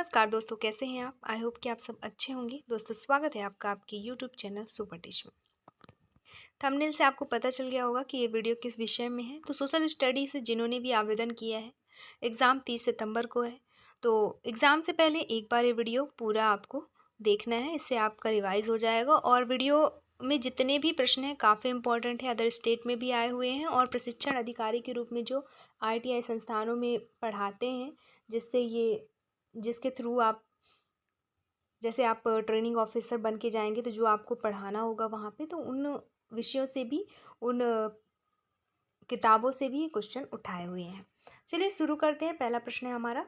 नमस्कार दोस्तों, कैसे हैं आप? आई होप कि आप सब अच्छे होंगे। दोस्तों, स्वागत है आपका आपके यूट्यूब चैनल सुपर टिच में। थंबनेल से आपको पता चल गया होगा कि ये वीडियो किस विषय में है। तो सोशल स्टडी से जिन्होंने भी आवेदन किया है, एग्ज़ाम 30 सितंबर को है। तो एग्ज़ाम से पहले एक बार ये वीडियो पूरा आपको देखना है, इससे आपका रिवाइज़ हो जाएगा। और वीडियो में जितने भी प्रश्न हैं काफ़ी इंपॉर्टेंट है, अदर स्टेट में भी आए हुए हैं और प्रशिक्षण अधिकारी के रूप में जो ITI संस्थानों में पढ़ाते हैं, जिससे ये जिसके थ्रू आप जैसे आप ट्रेनिंग ऑफिसर बन के जाएँगे, तो जो आपको पढ़ाना होगा वहाँ पे, तो उन विषयों से भी, उन किताबों से भी ये क्वेश्चन उठाए हुए हैं। चलिए शुरू करते हैं। पहला प्रश्न है हमारा,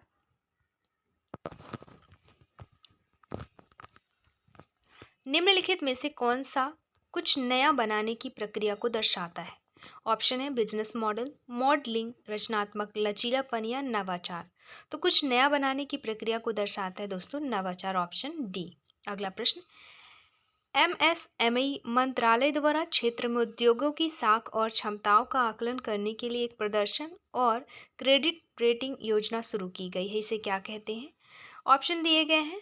निम्नलिखित में से कौन सा कुछ नया बनाने की प्रक्रिया को दर्शाता है? ऑप्शन है बिजनेस मॉडल, मॉडलिंग, रचनात्मक लचीलापन या नवाचार। तो कुछ नया बनाने की प्रक्रिया को दर्शाता है दोस्तों नवाचार, ऑप्शन डी। अगला प्रश्न, MSME मंत्रालय द्वारा क्षेत्र में उद्योगों की साख और क्षमताओं का आकलन करने के लिए एक प्रदर्शन और क्रेडिट रेटिंग योजना शुरू की गई है। इसे क्या कहते हैं? ऑप्शन दिए गए हैं,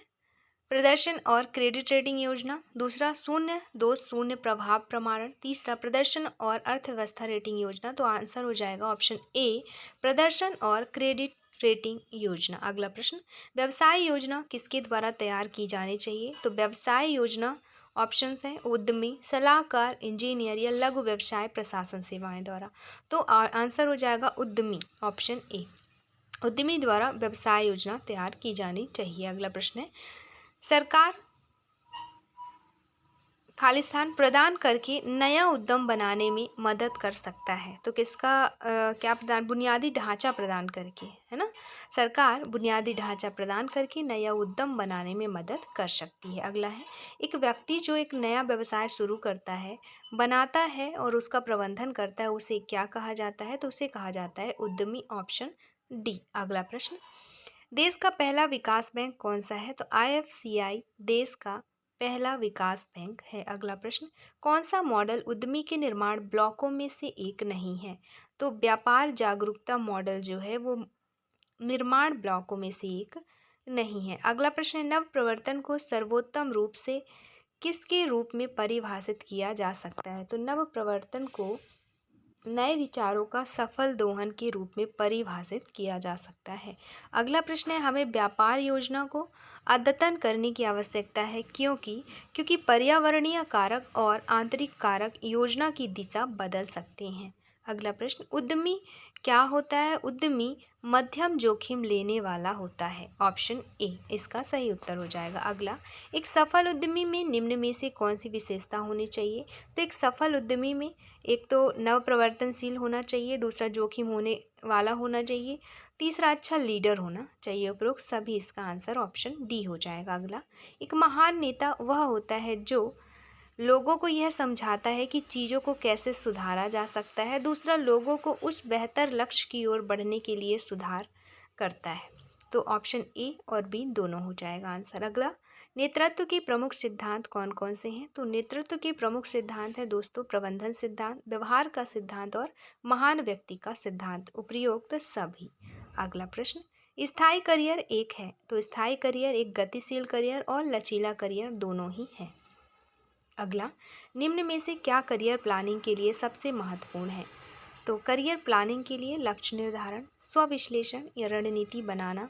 प्रदर्शन और क्रेडिट रेटिंग योजना, दूसरा शून्य दोष शून्य प्रभाव प्रमाणन, तीसरा प्रदर्शन और अर्थव्यवस्था रेटिंग योजना। तो आंसर हो जाएगा ऑप्शन ए, प्रदर्शन और क्रेडिट रेटिंग योजना। अगला प्रश्न, व्यवसाय योजना किसके द्वारा तैयार की जानी चाहिए? तो व्यवसाय योजना ऑप्शंस हैं उद्यमी, सलाहकार, इंजीनियर या लघु व्यवसाय प्रशासन सेवाएं द्वारा। तो आंसर हो जाएगा उद्यमी, ऑप्शन ए, उद्यमी द्वारा व्यवसाय योजना तैयार की जानी चाहिए। अगला प्रश्न है, सरकार खालिस्तान प्रदान करके नया उद्यम बनाने में मदद कर सकता है। तो किसका क्या प्रदान? बुनियादी ढांचा प्रदान करके, है ना। सरकार बुनियादी ढांचा प्रदान करके नया उद्यम बनाने में मदद कर सकती है। अगला है, एक व्यक्ति जो एक नया व्यवसाय शुरू करता है, बनाता है और उसका प्रबंधन करता है, उसे क्या कहा जाता है? तो उसे कहा जाता है उद्यमी, ऑप्शन डी। अगला प्रश्न, देश का पहला विकास बैंक कौन सा है? तो IFCI देश का पहला विकास बैंक है। अगला प्रश्न, कौन सा मॉडल उद्यमी के निर्माण ब्लॉकों में से एक नहीं है? तो व्यापार जागरूकता मॉडल जो है वो निर्माण ब्लॉकों में से एक नहीं है। अगला प्रश्न है, नव प्रवर्तन को सर्वोत्तम रूप से किसके रूप में परिभाषित किया जा सकता है? तो नव प्रवर्तन को नए विचारों का सफल दोहन के रूप में परिभाषित किया जा सकता है। अगला प्रश्न है, हमें व्यापार योजना को अद्यतन करने की आवश्यकता है क्योंकि पर्यावरणीय कारक और आंतरिक कारक योजना की दिशा बदल सकते हैं। अगला प्रश्न, उद्यमी क्या होता है? उद्यमी मध्यम जोखिम लेने वाला होता है, ऑप्शन ए इसका सही उत्तर हो जाएगा। अगला, एक सफल उद्यमी में निम्न में से कौन सी विशेषता होनी चाहिए? तो एक सफल उद्यमी में एक तो नव प्रवर्तनशील होना चाहिए, दूसरा जोखिम होने वाला होना चाहिए, तीसरा अच्छा लीडर होना चाहिए। उपरोक्त सभी, इसका आंसर ऑप्शन डी हो जाएगा। अगला, एक महान नेता वह होता है जो लोगों को यह समझाता है कि चीज़ों को कैसे सुधारा जा सकता है, दूसरा लोगों को उस बेहतर लक्ष्य की ओर बढ़ने के लिए सुधार करता है। तो ऑप्शन ए और बी दोनों हो जाएगा आंसर। अगला, नेतृत्व के प्रमुख सिद्धांत कौन कौन से हैं? तो नेतृत्व के प्रमुख सिद्धांत है दोस्तों प्रबंधन सिद्धांत, व्यवहार का सिद्धांत और महान व्यक्ति का सिद्धांत, उपयुक्त सभी। अगला प्रश्न, स्थायी करियर एक है, तो स्थायी करियर एक गतिशील करियर और लचीला करियर दोनों ही है। अगला, निम्न में से क्या करियर प्लानिंग के लिए सबसे महत्वपूर्ण है? तो करियर प्लानिंग के लिए लक्ष्य निर्धारण, स्व विश्लेषण या रणनीति बनाना,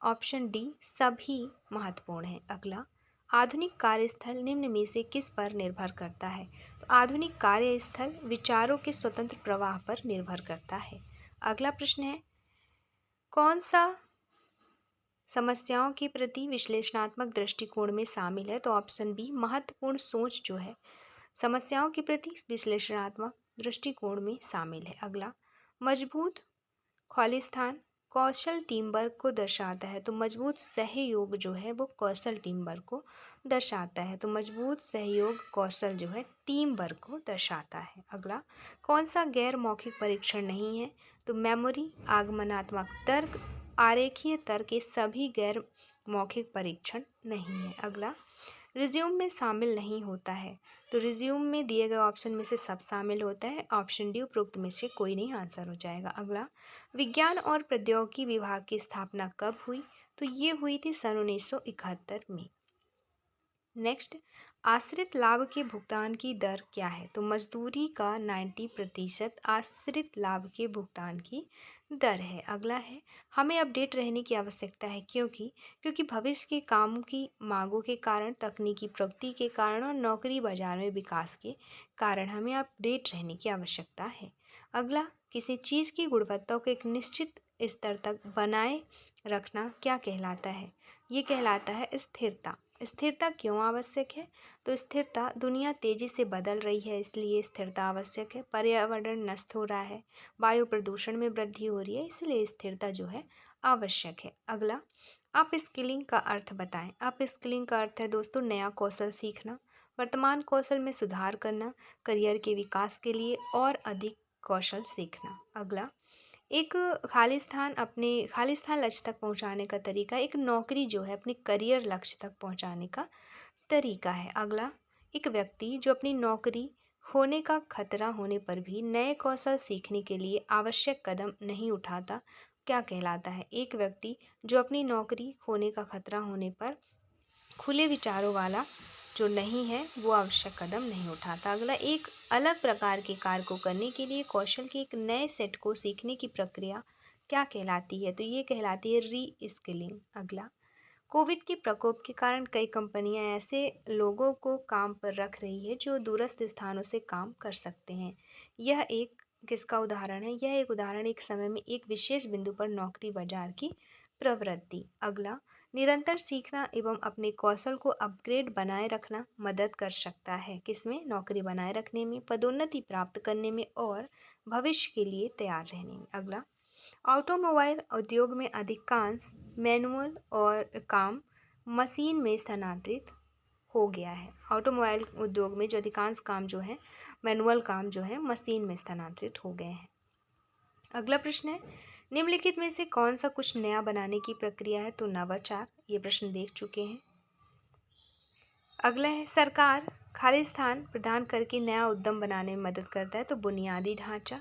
ऑप्शन डी सभी महत्वपूर्ण है। अगला, आधुनिक कार्यस्थल निम्न में से किस पर निर्भर करता है? तो आधुनिक कार्यस्थल विचारों के स्वतंत्र प्रवाह पर निर्भर करता है। अगला प्रश्न है, कौन सा समस्याओं के प्रति विश्लेषणात्मक दृष्टिकोण में शामिल है? तो ऑप्शन बी महत्वपूर्ण सोच जो है समस्याओं के प्रति विश्लेषणात्मक दृष्टिकोण में शामिल है। अगला, मजबूत खालिस्तान कौशल टीम वर्क को दर्शाता है, तो मजबूत सहयोग जो है वो कौशल टीम वर्क को दर्शाता है, तो मजबूत सहयोग कौशल जो है टीम वर्क को दर्शाता है। अगला, कौन सा गैर मौखिक परीक्षण नहीं है? तो मेमोरी, आगमनात्मक तर्क, आरेखीय तर्क, ये सभी गैर मौखिक परीक्षण नहीं है। अगला, रिज्यूम में शामिल नहीं होता है, तो रिज्यूम में दिए गए ऑप्शन में से सब शामिल होता है, ऑप्शन डी उपरोक्त में से कोई नहीं आंसर हो जाएगा। अगला, विज्ञान और प्रौद्योगिकी विभाग की स्थापना कब हुई? तो ये हुई थी सन 1971 में। नेक्स्ट, आश्रित लाभ के भुगतान की दर क्या है? तो मजदूरी का 90% आश्रित लाभ के भुगतान की दर है। अगला है, हमें अपडेट रहने की आवश्यकता है, क्योंकि भविष्य के कामों की मांगों के कारण, तकनीकी प्रगति के कारण और नौकरी बाजार में विकास के कारण हमें अपडेट रहने की आवश्यकता है। अगला, किसी चीज़ की गुणवत्ता को एक निश्चित स्तर तक बनाए रखना क्या कहलाता है? ये कहलाता है स्थिरता। स्थिरता क्यों आवश्यक है? तो स्थिरता, दुनिया तेजी से बदल रही है, इसलिए स्थिरता आवश्यक है। पर्यावरण नष्ट हो रहा है, वायु प्रदूषण में वृद्धि हो रही है, इसलिए स्थिरता जो है आवश्यक है। अगला, आप स्किलिंग का अर्थ बताएं। आप स्किलिंग का अर्थ है दोस्तों नया कौशल सीखना, वर्तमान कौशल में सुधार करना, करियर के विकास के लिए और अधिक कौशल सीखना। अगला, एक खाली स्थान लक्ष्य तक पहुंचाने का तरीका, एक नौकरी जो है अपने करियर लक्ष्य तक पहुंचाने का तरीका है। अगला, एक व्यक्ति जो अपनी नौकरी खोने का खतरा होने पर भी नए कौशल सीखने के लिए आवश्यक कदम नहीं उठाता, क्या कहलाता है? एक व्यक्ति जो अपनी नौकरी खोने का खतरा होने पर खुले विचारों वाला जो नहीं है वो आवश्यक कदम नहीं उठाता। अगला, एक अलग प्रकार के कार्य को करने के लिए कौशल के एक नए सेट को सीखने की प्रक्रिया क्या कहलाती है? तो ये कहलाती है री स्किलिंग। अगला, कोविड के प्रकोप के कारण कई कंपनियां ऐसे लोगों को काम पर रख रही है जो दूरस्थ स्थानों से काम कर सकते हैं। यह एक किसका उदाहरण है? यह एक उदाहरण एक समय में एक विशेष बिंदु पर नौकरी बाजार की प्रवृत्ति। अगला, निरंतर सीखना एवं अपने कौशल को अपग्रेड बनाए रखना मदद कर सकता है। किसमें? नौकरी बनाए रखने में, पदोन्नति प्राप्त करने में और भविष्य के लिए तैयार रहने में। अगला, ऑटोमोबाइल उद्योग में अधिकांश मैनुअल और काम मशीन में स्थानांतरित हो गया है। ऑटोमोबाइल उद्योग में जो अधिकांश काम जो है मैनुअल काम जो है मशीन में स्थानांतरित हो गए हैं। अगला प्रश्न है, निम्नलिखित में से कौन सा कुछ नया बनाने की प्रक्रिया है? तो नवाचार। ये प्रश्न देख चुके हैं। अगला है, सरकार खाली स्थान प्रदान करके नया उद्यम बनाने में मदद करता है, तो बुनियादी ढांचा।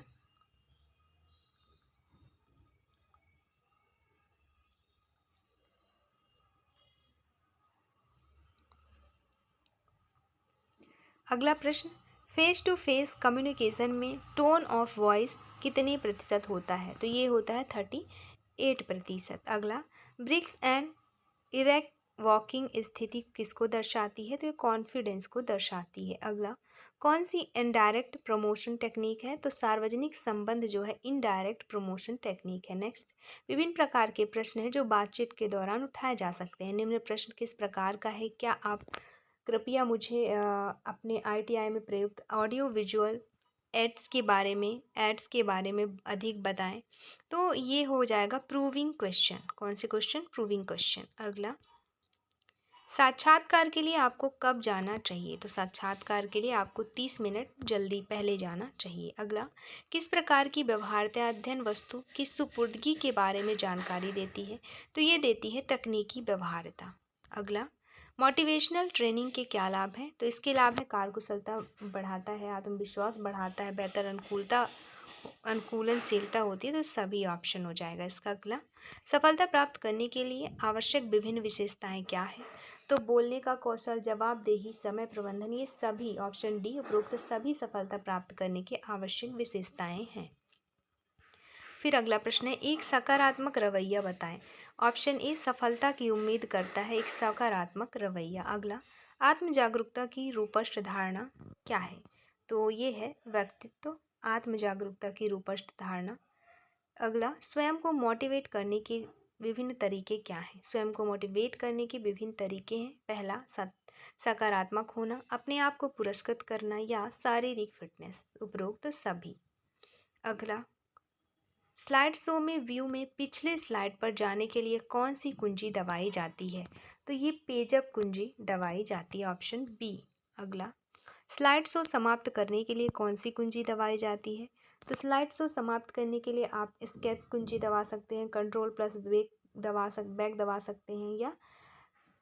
अगला प्रश्न, फेस टू फेस कम्युनिकेशन में टोन ऑफ वॉइस कितने प्रतिशत होता है? तो ये होता है 38%। अगला, ब्रिक्स एंड इरेक्ट वॉकिंग स्थिति किसको दर्शाती है? तो ये कॉन्फिडेंस को दर्शाती है। अगला, कौन सी इनडायरेक्ट प्रमोशन टेक्निक है? तो सार्वजनिक संबंध जो है इनडायरेक्ट प्रमोशन टेक्निक है। नेक्स्ट, विभिन्न प्रकार के प्रश्न हैं जो बातचीत के दौरान उठाए जा सकते हैं। निम्न प्रश्न किस प्रकार का है? क्या आप कृपया मुझे अपने ITI में प्रयुक्त ऑडियो विजुअल एड्स के बारे में अधिक बताएं। तो ये हो जाएगा प्रूविंग क्वेश्चन। कौन से क्वेश्चन? Proving question. अगला, साक्षात्कार के लिए आपको कब जाना चाहिए? तो साक्षात्कार के लिए आपको 30 मिनट जल्दी पहले जाना चाहिए। अगला, किस प्रकार की व्यवहार्यता अध्ययन वस्तु की सुपुर्दगी के बारे में जानकारी देती है? तो ये देती है तकनीकी व्यवहार्यता। अगला, मोटिवेशनल ट्रेनिंग के क्या लाभ हैं? तो इसके लाभ है कार्यकुशलता बढ़ाता है, आत्मविश्वास बढ़ाता है, बेहतर अनुकूलनशीलता होती है। तो सभी ऑप्शन हो जाएगा इसका। अगला, सफलता प्राप्त करने के लिए आवश्यक विभिन्न विशेषताएं क्या है? तो बोलने का कौशल, जवाबदेही, समय प्रबंधन, ये सभी ऑप्शन डी उपरोक्त सभी सफलता प्राप्त करने की आवश्यक विशेषताएं हैं। फिर अगला प्रश्न है, एक सकारात्मक रवैया बताएं। ऑप्शन ए सफलता की उम्मीद करता है एक सकारात्मक रवैया। अगला, आत्म जागरूकता की रूपस्थ धारणा क्या है? तो ये है व्यक्तित्व। आत्म जागरूकता की रूपस्थ धारणा। अगला, स्वयं को मोटिवेट करने के विभिन्न तरीके क्या हैं? स्वयं को मोटिवेट करने के विभिन्न तरीके हैं। पहला, सकारात्मक होना, अपने आप को पुरस्कृत करना या शारीरिक फिटनेस, उपरोक्त सभी। अगला, स्लाइड शो में व्यू में पिछले स्लाइड पर जाने के लिए कौन सी कुंजी दबाई जाती है? तो ये पेजअप कुंजी दबाई जाती है, ऑप्शन बी। अगला, स्लाइड शो समाप्त करने के लिए कौन सी कुंजी दबाई जाती है? तो स्लाइड शो समाप्त करने के लिए आप एस्केप कुंजी दबा सकते हैं, कंट्रोल प्लस बैक दबा सकते हैं या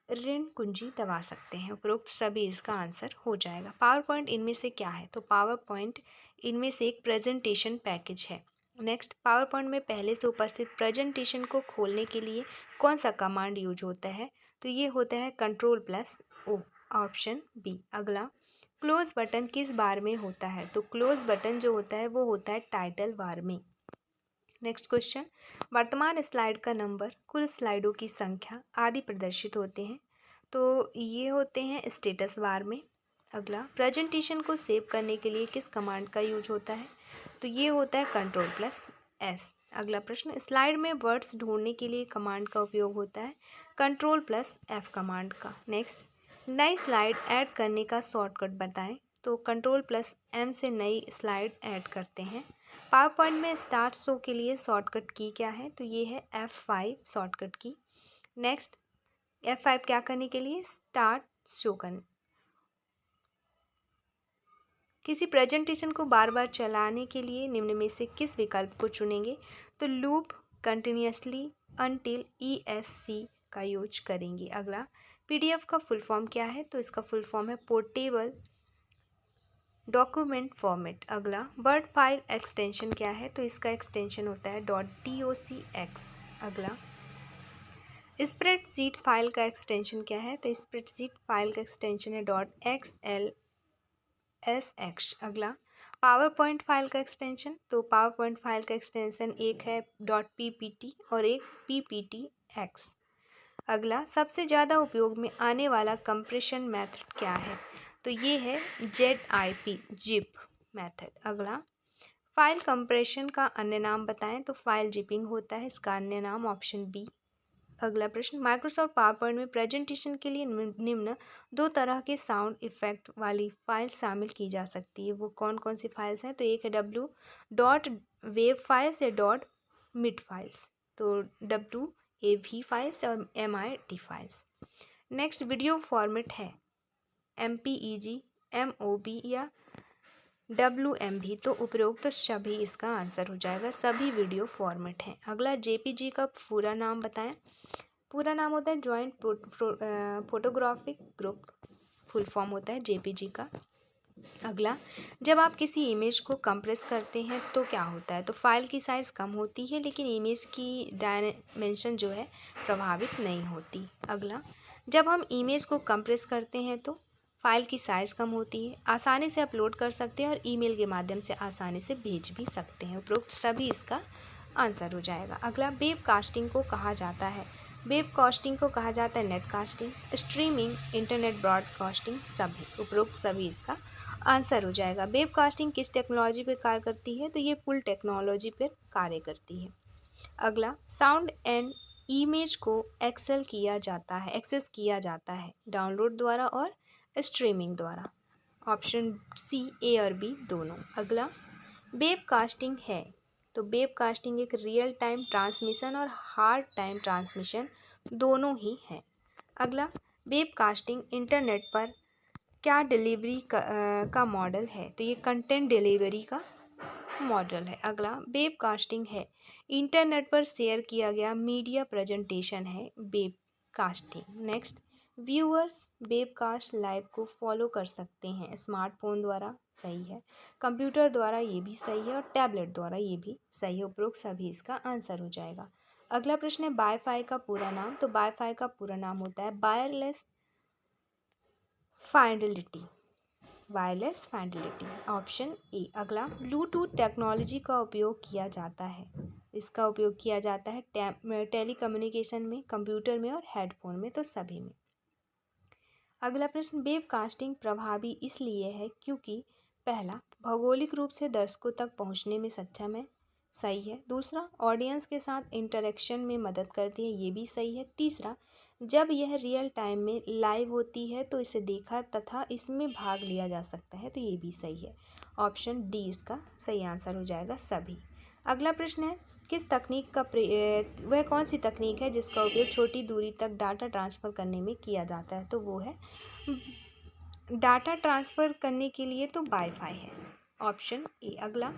ऋण कुंजी दबा सकते हैं। उपरोक्त सभी इसका आंसर हो जाएगा। पावर पॉइंट इनमें से क्या है? तो पावर पॉइंट इनमें से एक प्रेजेंटेशन पैकेज है। नेक्स्ट, पावर पॉइंट में पहले से उपस्थित प्रेजेंटेशन को खोलने के लिए कौन सा कमांड यूज होता है? तो ये होता है Ctrl+O, ऑप्शन बी। अगला, क्लोज बटन किस बार में होता है? तो क्लोज बटन जो होता है वो होता है टाइटल बार में। नेक्स्ट क्वेश्चन, वर्तमान स्लाइड का नंबर, कुल स्लाइडों की संख्या आदि प्रदर्शित होते हैं। तो ये होते हैं स्टेटस बार में। अगला, प्रेजेंटेशन को सेव करने के लिए किस कमांड का यूज होता है? तो ये होता है Ctrl+S। अगला प्रश्न, स्लाइड में वर्ड्स ढूंढने के लिए कमांड का उपयोग होता है Ctrl+F कमांड का। नेक्स्ट, नई स्लाइड ऐड करने का शॉर्टकट बताएं। तो Ctrl+M से नई स्लाइड ऐड करते हैं। पावर पॉइंट में स्टार्ट शो के लिए शॉर्टकट की क्या है? तो ये है F5 शॉर्टकट की। नेक्स्ट, F5 क्या करने के लिए? स्टार्ट शो करने। किसी प्रेजेंटेशन को बार बार चलाने के लिए निम्न में से किस विकल्प को चुनेंगे? तो लूप कंटिन्यूअसली अनटिल ESC का यूज करेंगे। अगला, PDF का फुल फॉर्म क्या है? तो इसका फुल फॉर्म है पोर्टेबल डॉक्यूमेंट फॉर्मेट। अगला, वर्ड फाइल एक्सटेंशन क्या है? तो इसका एक्सटेंशन होता है .docx। अगला, स्प्रेडशीट फाइल का एक्सटेंशन क्या है? तो स्प्रेडशीट फाइल का एक्सटेंशन है .xlsx। अगला, पावर पॉइंट फाइल का एक्सटेंशन, तो पावर पॉइंट फाइल का एक्सटेंशन एक है .ppt और एक pptx। अगला, सबसे ज़्यादा उपयोग में आने वाला कंप्रेशन मेथड क्या है? तो ये है ZIP जिप मेथड। अगला, फाइल कंप्रेशन का अन्य नाम बताएं। तो फाइल जिपिंग होता है इसका अन्य नाम, ऑप्शन बी। अगला प्रश्न, माइक्रोसॉफ्ट पावर पॉइंट में प्रेजेंटेशन के लिए निम्न दो तरह के साउंड इफेक्ट वाली फाइल शामिल की जा सकती है। वो कौन कौन सी फाइल्स हैं? तो एक है W.WAV फाइल्स या .MID फाइल्स। तो WAV फाइल्स और MID files. Next, video format है MPEG, MOV या WMV। तो उपरोक्त सभी इसका आंसर हो जाएगा, सभी वीडियो फॉर्मेट हैं। अगला, JPG का पूरा नाम बताएं। पूरा नाम होता है joint photographic group, full form होता है JPG का। अगला, जब आप किसी इमेज को कंप्रेस करते हैं तो क्या होता है? तो फाइल की साइज़ कम होती है लेकिन इमेज की डायमेंशन जो है प्रभावित नहीं होती। अगला, जब हम इमेज को कंप्रेस करते हैं तो फाइल की साइज़ कम होती है, आसानी से अपलोड कर सकते हैं और ईमेल के माध्यम से आसानी से भेज भी सकते हैं। उपरोक्त सभी इसका आंसर हो जाएगा। अगला, वेब कास्टिंग को कहा जाता है। वेब कास्टिंग को कहा जाता है net casting, streaming, internet broadcasting, सभी। उपरोक्त सभी इसका आंसर हो जाएगा। वेब कास्टिंग किस टेक्नोलॉजी पर कार्य करती है? तो ये पुल टेक्नोलॉजी पर कार्य करती है। अगला, साउंड एंड इमेज को एक्सेस किया जाता है डाउनलोड द्वारा और स्ट्रीमिंग द्वारा, ऑप्शन सी, ए और बी दोनों। अगला, वेब कास्टिंग है तो वेब कास्टिंग एक रियल टाइम ट्रांसमिशन और हार्ड टाइम ट्रांसमिशन दोनों ही है। अगला, वेब कास्टिंग इंटरनेट पर क्या डिलीवरी का मॉडल है? तो ये कंटेंट डिलीवरी का मॉडल है। अगला, वेब कास्टिंग है इंटरनेट पर शेयर किया गया मीडिया प्रेजेंटेशन है web casting. Next, viewers webcast live को फॉलो कर सकते हैं स्मार्टफोन द्वारा, सही है, कंप्यूटर द्वारा ये भी सही है और टैबलेट द्वारा ये भी सही है। उपरोक्त सभी इसका आंसर हो जाएगा। अगला प्रश्न है वाईफाई का पूरा नाम। तो वाईफाई का पूरा नाम होता है wireless fidelity, wireless fidelity, option A. अगला, ब्लूटूथ टेक्नोलॉजी का उपयोग किया जाता है, इसका उपयोग किया जाता है टेलीकम्युनिकेशन में, कंप्यूटर में और हेडफोन में, तो सभी में। अगला प्रश्न, वेब कास्टिंग प्रभावी इसलिए है क्योंकि पहला, भौगोलिक रूप से दर्शकों तक पहुंचने में सक्षम है, सही है। दूसरा, ऑडियंस के साथ इंटरेक्शन में मदद करती है, ये भी सही है। तीसरा, जब यह रियल टाइम में लाइव होती है तो इसे देखा तथा इसमें भाग लिया जा सकता है, तो ये भी सही है। ऑप्शन डी इसका सही आंसर हो जाएगा, सभी। अगला प्रश्न है, किस तकनीक का वह कौन सी तकनीक है जिसका उपयोग छोटी दूरी तक डाटा ट्रांसफ़र करने में किया जाता है? तो वो है डाटा ट्रांसफ़र करने के लिए तो वाईफाई है, ऑप्शन ए। अगला,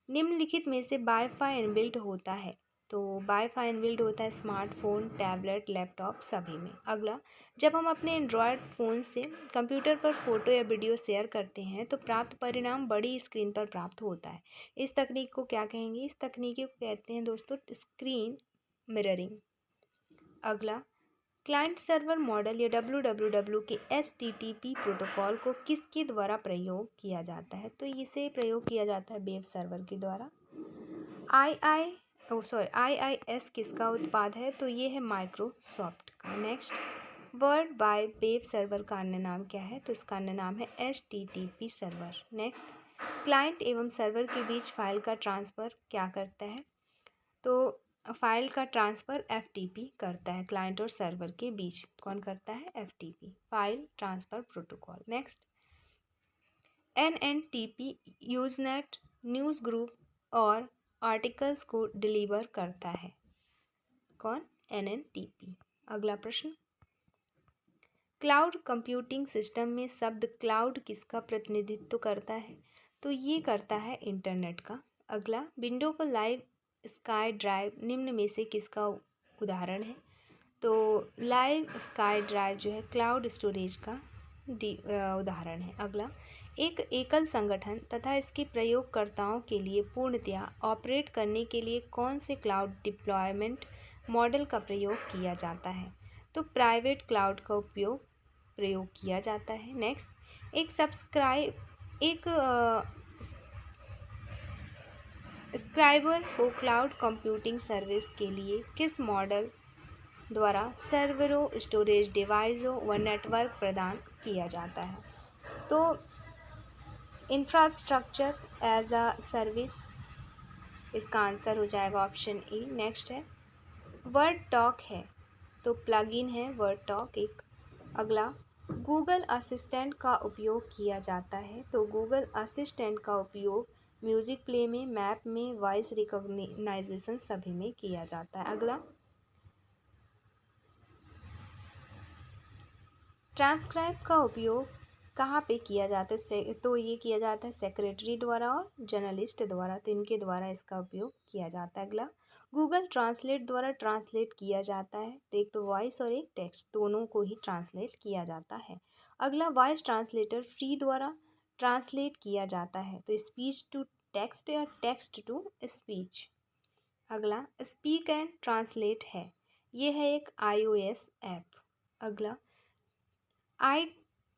निम्नलिखित में से वाईफाई इनबिल्ट होता है, तो बाय फाई इनबिल्ट होता है स्मार्टफोन, टैबलेट, लैपटॉप सभी में। अगला, जब हम अपने एंड्रॉयड फ़ोन से कंप्यूटर पर फोटो या वीडियो शेयर करते हैं तो प्राप्त परिणाम बड़ी स्क्रीन पर प्राप्त होता है। इस तकनीक को क्या कहेंगे? इस तकनीक को कहते हैं दोस्तों स्क्रीन मिररिंग। अगला, क्लाइंट सर्वर मॉडल या डब्ल्यू के HTTP प्रोटोकॉल को किसके द्वारा प्रयोग किया जाता है? तो इसे प्रयोग किया जाता है वेब सर्वर के द्वारा। IIS किसका उत्पाद है? तो ये है माइक्रोसॉफ्ट का। Next, word by web server का अन्य नाम क्या है? तो इसका अन्य नाम है HTTP सर्वर। नेक्स्ट, क्लाइंट एवं सर्वर के बीच फाइल का ट्रांसफ़र क्या करता है? तो फाइल का ट्रांसफ़र FTP करता है। क्लाइंट और सर्वर के बीच कौन करता है? FTP, file transfer protocol. Next, NNTP Usenet news group और आर्टिकल्स को डिलीवर करता है। कौन? NNTP। अगला प्रश्न, क्लाउड कंप्यूटिंग सिस्टम में शब्द क्लाउड किसका प्रतिनिधित्व करता है? तो ये करता है इंटरनेट का। अगला, विंडो को लाइव स्काई ड्राइव निम्न में से किसका उदाहरण है? तो लाइव स्काई ड्राइव जो है क्लाउड स्टोरेज का उदाहरण है। अगला, एक एकल संगठन तथा इसके प्रयोगकर्ताओं के लिए पूर्णतया ऑपरेट करने के लिए कौन से क्लाउड डिप्लॉयमेंट मॉडल का प्रयोग किया जाता है? तो प्राइवेट क्लाउड का प्रयोग किया जाता है। नेक्स्ट, एक सब्सक्राइबर को क्लाउड कंप्यूटिंग सर्विस के लिए किस मॉडल द्वारा सर्वरों, स्टोरेज डिवाइसों व नेटवर्क प्रदान किया जाता है? तो इंफ्रास्ट्रक्चर एज अ सर्विस, इसका आंसर हो जाएगा ऑप्शन ए। नेक्स्ट है वर्ड टॉक है, तो प्लगइन है वर्ड टॉक एक। अगला, गूगल असिस्टेंट का उपयोग किया जाता है, तो गूगल असिस्टेंट का उपयोग म्यूज़िक प्ले में, मैप में, वॉइस रिकॉग्नाइजेशन सभी में किया जाता है। अगला, ट्रांसक्राइब का उपयोग कहाँ पे किया जाता है? तो ये किया जाता है सेक्रेटरी द्वारा और जर्नलिस्ट द्वारा, तो इनके द्वारा इसका उपयोग किया जाता है। अगला, गूगल ट्रांसलेट द्वारा ट्रांसलेट किया जाता है, तो एक तो वॉइस और एक टेक्स्ट दोनों को ही ट्रांसलेट किया जाता है। अगला, वॉइस ट्रांसलेटर फ्री द्वारा ट्रांसलेट किया जाता है, तो स्पीच टू टेक्स्ट या टेक्स्ट टू स्पीच। अगला, स्पीक एंड ट्रांसलेट है, ये है एक iOS ऐप। अगला, आई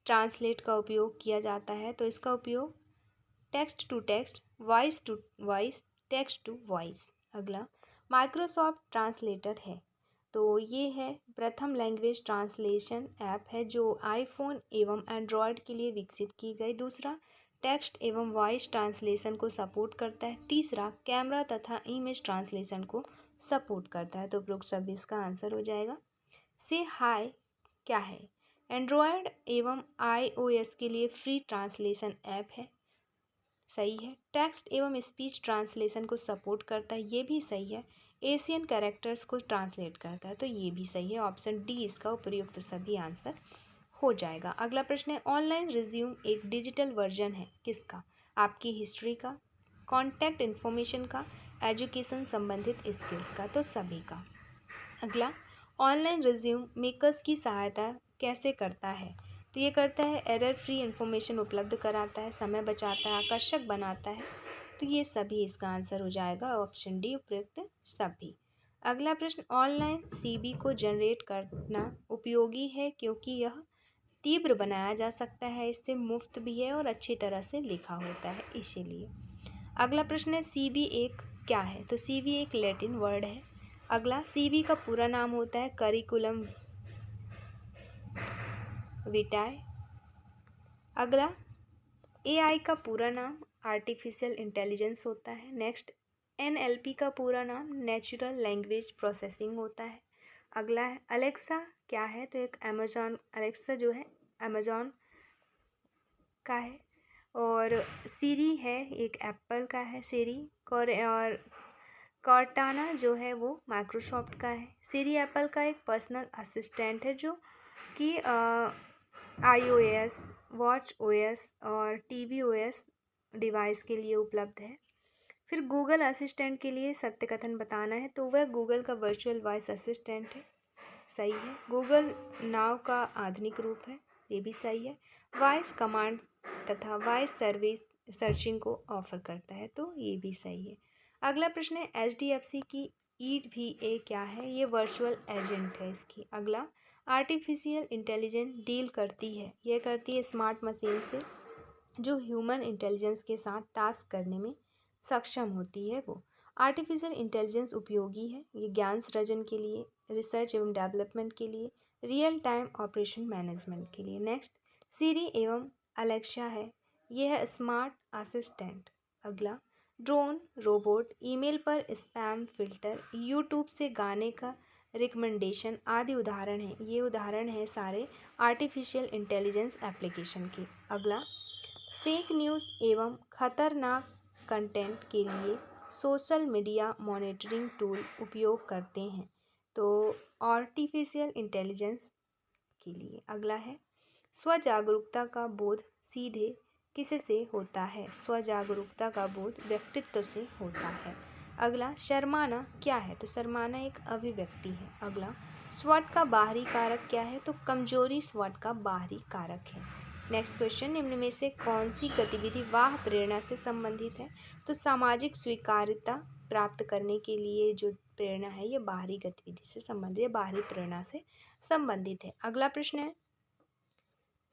ट्रांसलेट का उपयोग किया जाता है, तो इसका उपयोग text to text, voice to voice, text to voice. अगला, माइक्रोसॉफ्ट ट्रांसलेटर है, तो ये है प्रथम लैंग्वेज ट्रांसलेशन ऐप है जो आईफोन एवं एंड्रॉयड के लिए विकसित की गई। दूसरा, टेक्स्ट एवं वॉइस ट्रांसलेशन को सपोर्ट करता है। तीसरा, कैमरा तथा इमेज ट्रांसलेशन को सपोर्ट करता है। तो उपरोक्त सभी इसका आंसर हो जाएगा। से हाय क्या है? एंड्रॉयड एवं iOS के लिए फ्री ट्रांसलेशन ऐप है, सही है। टेक्स्ट एवं स्पीच ट्रांसलेशन को सपोर्ट करता है, ये भी सही है। एशियन कैरेक्टर्स को ट्रांसलेट करता है, तो ये भी सही है। ऑप्शन डी इसका उपयुक्त सभी आंसर हो जाएगा। अगला प्रश्न है, ऑनलाइन रिज्यूम एक डिजिटल वर्जन है किसका? आपकी हिस्ट्री का, कॉन्टैक्ट इन्फॉर्मेशन का, एजुकेशन संबंधित स्किल्स का, तो सभी का। अगला, ऑनलाइन रिज्यूम मेकर्स की सहायता कैसे करता है? तो ये करता है एरर फ्री इंफॉर्मेशन उपलब्ध कराता है, समय बचाता है, आकर्षक बनाता है, तो ये सभी इसका आंसर हो जाएगा ऑप्शन डी उपयुक्त सभी। अगला प्रश्न, ऑनलाइन CV को जनरेट करना उपयोगी है क्योंकि यह तीव्र बनाया जा सकता है, इससे मुफ्त भी है और अच्छी तरह से लिखा होता है इसीलिए। अगला प्रश्न है, CV एक क्या है? तो CV एक लैटिन वर्ड है। अगला, CV का पूरा नाम होता है करिकुलम विटाए। अगला, AI का पूरा नाम आर्टिफिशियल इंटेलिजेंस होता है। नेक्स्ट, NLP का पूरा नाम नेचुरल लैंग्वेज प्रोसेसिंग होता है। अगला है अलेक्सा क्या है? तो एक अमेजॉन, अलेक्सा जो है अमेजॉन का है। और सीरी है एक एप्पल का है सीरी, और कॉर्टाना जो है वो माइक्रोसॉफ्ट का है। सीरी एप्पल का एक पर्सनल असिस्टेंट है जो कि iOS, WatchOS और tvOS डिवाइस के लिए उपलब्ध है। फिर गूगल असिस्टेंट के लिए सत्य कथन बताना है, तो वह गूगल का वर्चुअल वॉइस असिस्टेंट है, सही है। गूगल नाव का आधुनिक रूप है, ये भी सही है। वॉइस कमांड तथा वॉइस सर्विस सर्चिंग को ऑफर करता है, तो ये भी सही है। अगला प्रश्न है HDFC की EVA क्या है? ये वर्चुअल एजेंट है इसकी। अगला, आर्टिफिशियल इंटेलिजेंस डील करती है, यह करती है स्मार्ट मशीन से जो ह्यूमन इंटेलिजेंस के साथ टास्क करने में सक्षम होती है। वो आर्टिफिशियल इंटेलिजेंस उपयोगी है, ये ज्ञान सृजन के लिए, रिसर्च एवं डेवलपमेंट के लिए, रियल टाइम ऑपरेशन मैनेजमेंट के लिए। नेक्स्ट, सीरी एवं अलेक्सा है, यह है स्मार्ट असिस्टेंट। अगला, ड्रोन, रोबोट, ईमेल पर स्पैम फिल्टर, यूट्यूब से गाने का रिकमेंडेशन आदि उदाहरण हैं। ये उदाहरण हैं सारे आर्टिफिशियल इंटेलिजेंस एप्लीकेशन के। अगला, फेक न्यूज़ एवं खतरनाक कंटेंट के लिए सोशल मीडिया मॉनिटरिंग टूल उपयोग करते हैं, तो आर्टिफिशियल इंटेलिजेंस के लिए। अगला है, स्व जागरूकता का बोध सीधे किससे होता है? स्व जागरूकता का बोध व्यक्तित्व से होता है। अगला, शर्माना क्या है? तो शर्माना एक अभिव्यक्ति है। अगला, स्वट का बाहरी कारक क्या है? तो कमजोरी स्वट का बाहरी कारक है। नेक्स्ट क्वेश्चन, निम्न में से कौन सी गतिविधि वाह प्रेरणा से संबंधित है? तो सामाजिक स्वीकार्यता प्राप्त करने के लिए जो प्रेरणा है ये बाहरी गतिविधि से संबंधित है, बाहरी प्रेरणा से संबंधित है। अगला प्रश्न है,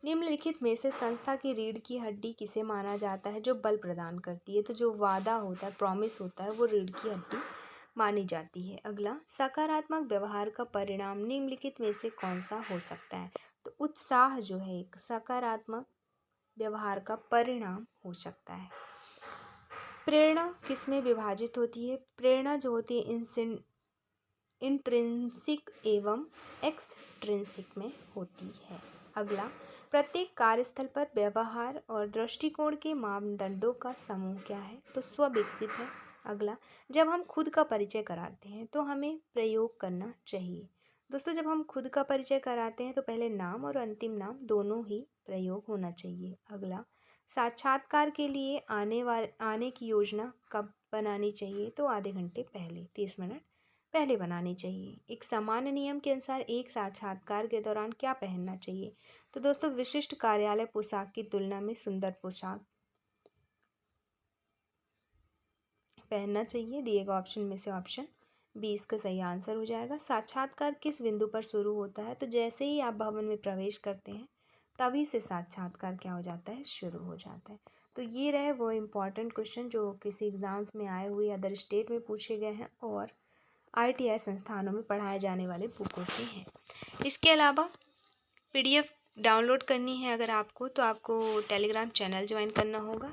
निम्नलिखित में से संस्था की रीढ़ की हड्डी किसे माना जाता है जो बल प्रदान करती है? तो जो वादा होता है, प्रॉमिस होता है, वो रीढ़ की हड्डी मानी जाती है। अगला, सकारात्मक व्यवहार का परिणाम निम्नलिखित में से कौन सा हो सकता है? तो उत्साह जो है एक सकारात्मक व्यवहार का परिणाम हो सकता है। प्रेरणा किसमें विभाजित होती है? प्रेरणा जो होती है इंट्रिंसिक एवं एक्सट्रिंसिक में होती है। अगला, प्रत्येक कार्यस्थल पर व्यवहार और दृष्टिकोण के मापदंडों का समूह क्या है? तो स्व विकसित है। अगला, जब हम खुद का परिचय कराते हैं तो हमें प्रयोग करना चाहिए। दोस्तों, जब हम खुद का परिचय कराते हैं तो पहले नाम और अंतिम नाम दोनों ही प्रयोग होना चाहिए। अगला, साक्षात्कार के लिए आने की योजना कब बनानी चाहिए? तो आधे घंटे पहले, 30 मिनट पहले बनानी चाहिए। एक सामान्य नियम के अनुसार एक साक्षात्कार के दौरान क्या पहनना चाहिए? तो दोस्तों, विशिष्ट कार्यालय पोशाक की तुलना में सुंदर पोशाक पहनना चाहिए। दिए गए ऑप्शन में से ऑप्शन बी इसका सही आंसर हो जाएगा। साक्षात्कार किस बिंदु पर शुरू होता है? तो जैसे ही आप भवन में प्रवेश करते हैं तभी से साक्षात्कार क्या हो जाता है? शुरू हो जाता है। तो ये रहे वो इम्पॉर्टेंट क्वेश्चन जो किसी एग्जाम्स में आए हुए अदर स्टेट में पूछे गए हैं और ITI संस्थानों में पढ़ाए जाने वाले बुकों से हैं। इसके अलावा PDF डाउनलोड करनी है अगर आपको, तो आपको टेलीग्राम चैनल ज्वाइन करना होगा।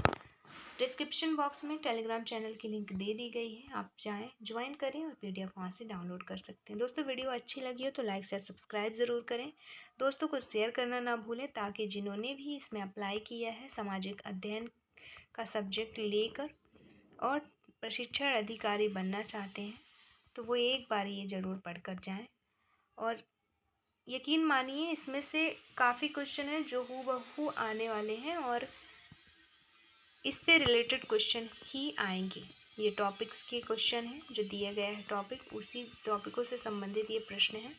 डिस्क्रिप्शन बॉक्स में टेलीग्राम चैनल की लिंक दे दी गई है, आप जाएं, ज्वाइन करें और PDF वहाँ से डाउनलोड कर सकते हैं। दोस्तों, वीडियो अच्छी लगी हो तो लाइक शेयर सब्सक्राइब ज़रूर करें। दोस्तों को शेयर करना ना भूलें ताकि जिन्होंने भी इसमें अप्लाई किया है सामाजिक अध्ययन का सब्जेक्ट लेकर और प्रशिक्षण अधिकारी बनना चाहते हैं तो वो एक बार ये ज़रूर पढ़कर जाएं। और यकीन मानिए इसमें से काफ़ी क्वेश्चन हैं जो हूबहू आने वाले हैं और इससे रिलेटेड क्वेश्चन ही आएंगे। ये टॉपिक्स के क्वेश्चन हैं जो दिया गया है टॉपिक, उसी टॉपिकों से संबंधित ये प्रश्न हैं।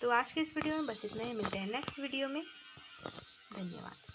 तो आज के इस वीडियो में बस इतना ही, मिलते हैं नेक्स्ट वीडियो में। धन्यवाद।